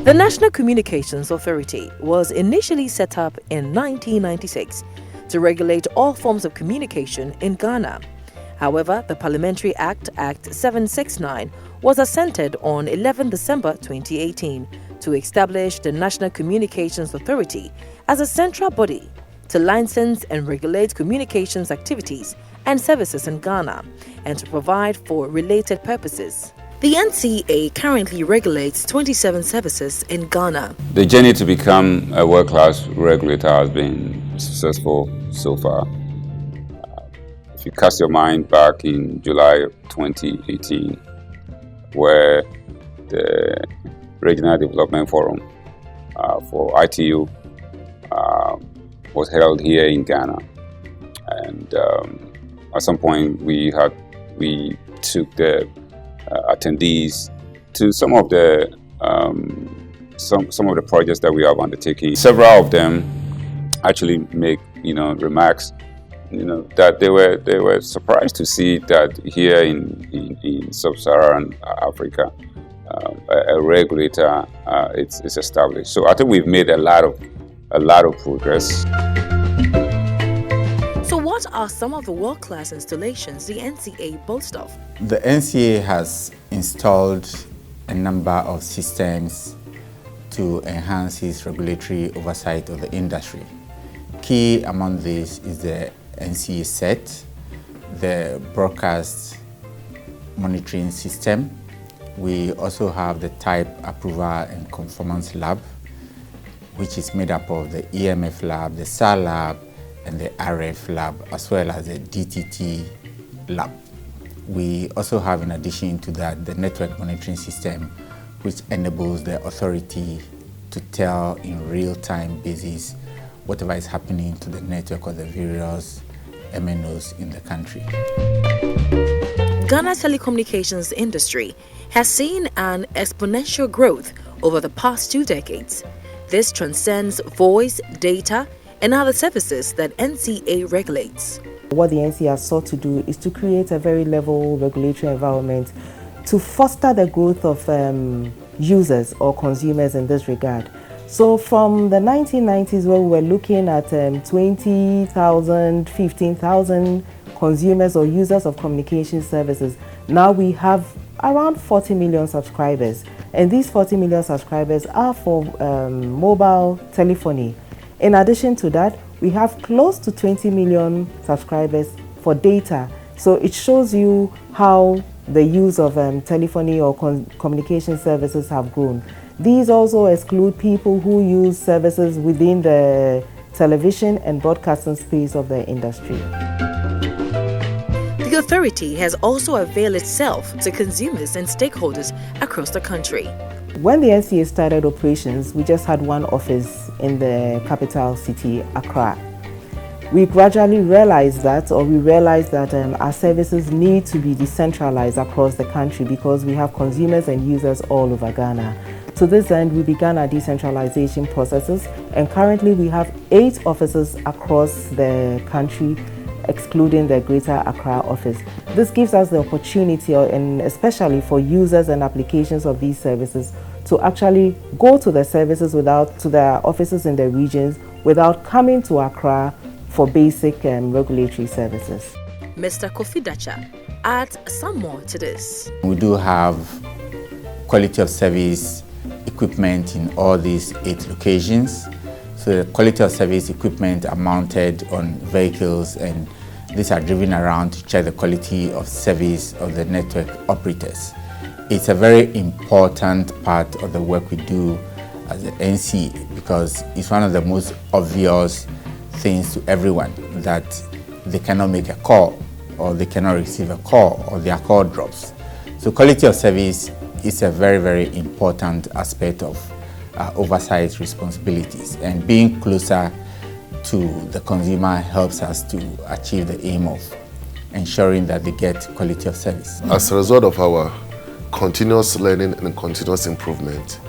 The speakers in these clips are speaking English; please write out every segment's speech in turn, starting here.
The National Communications Authority was initially set up in 1996 to regulate all forms of communication in Ghana. However, the Parliamentary Act 769 was assented on 11 December 2018 to establish the National Communications Authority as a central body to license and regulate communications activities and services in Ghana and to provide for related purposes. The NCA currently regulates 27 services in Ghana. The journey to become a world-class regulator has been successful so far. If you cast your mind back in July of 2018, where the Regional Development Forum for ITU was held here in Ghana, and at some point we took the attendees to some of the projects that we have undertaken. Several of them actually make remarks that they were surprised to see that here in sub-Saharan Africa a regulator it's established. So I think we've made a lot of progress. So what are some of the world-class installations the NCA boasts of? The NCA has installed a number of systems to enhance its regulatory oversight of the industry. Key among these is the NCA set, the broadcast monitoring system. We also have the type approval and conformance lab, which is made up of the EMF lab, the SAR lab, and the RF lab, as well as the DTT lab. We also have, in addition to that, the network monitoring system, which enables the authority to tell in real-time basis whatever is happening to the network of the various MNOs in the country. Ghana's telecommunications industry has seen an exponential growth over the past 2 decades. This transcends voice, data, and other services that NCA regulates. What the NCA has sought to do is to create a very level regulatory environment to foster the growth of users or consumers in this regard. So from the 1990s, where we were looking at 20,000, 15,000 consumers or users of communication services, now we have around 40 million subscribers. And these 40 million subscribers are for mobile telephony. In addition to that, we have close to 20 million subscribers for data. So it shows you how the use of telephony or communication services have grown. These also exclude people who use services within the television and broadcasting space of the industry. The authority has also availed itself to consumers and stakeholders across the country. When the NCA started operations, we just had one office in the capital city, Accra. We gradually realized that our services need to be decentralized across the country because we have consumers and users all over Ghana. To this end, we began our decentralization processes, and currently we have 8 offices across the country, excluding the Greater Accra office. This gives us the opportunity, and especially for users and applications of these services, to actually go to the services to the offices in the regions without coming to Accra for basic regulatory services. Mr. Kofi Dacha adds some more to this. We do have quality of service equipment in all these 8 locations. So the quality of service equipment are mounted on vehicles, and these are driven around to check the quality of service of the network operators. It's a very important part of the work we do as the NCA because it's one of the most obvious things to everyone that they cannot make a call or they cannot receive a call or their call drops. So quality of service is a very, very important aspect of oversight responsibilities, and being closer to the consumer helps us to achieve the aim of ensuring that they get quality of service. As a result of our continuous learning and continuous improvement,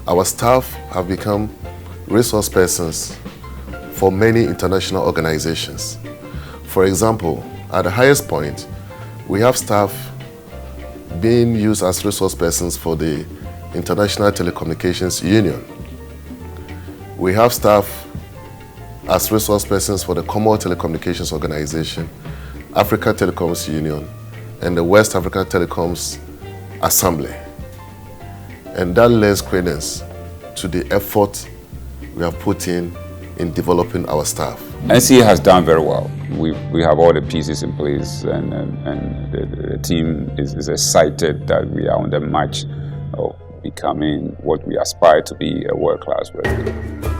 our staff have become resource persons for many international organizations. For example, at the highest point, we have staff being used as resource persons for the International Telecommunications Union. We have staff as resource persons for the Commonwealth Telecommunications Organization, Africa Telecoms Union, and the West African Telecoms Assembly. And that lends credence to the effort we have put in developing our staff. Nca has done very well. We have all the pieces in place, and the team is excited that we are on the march of becoming what we aspire to be, a world-class regulator.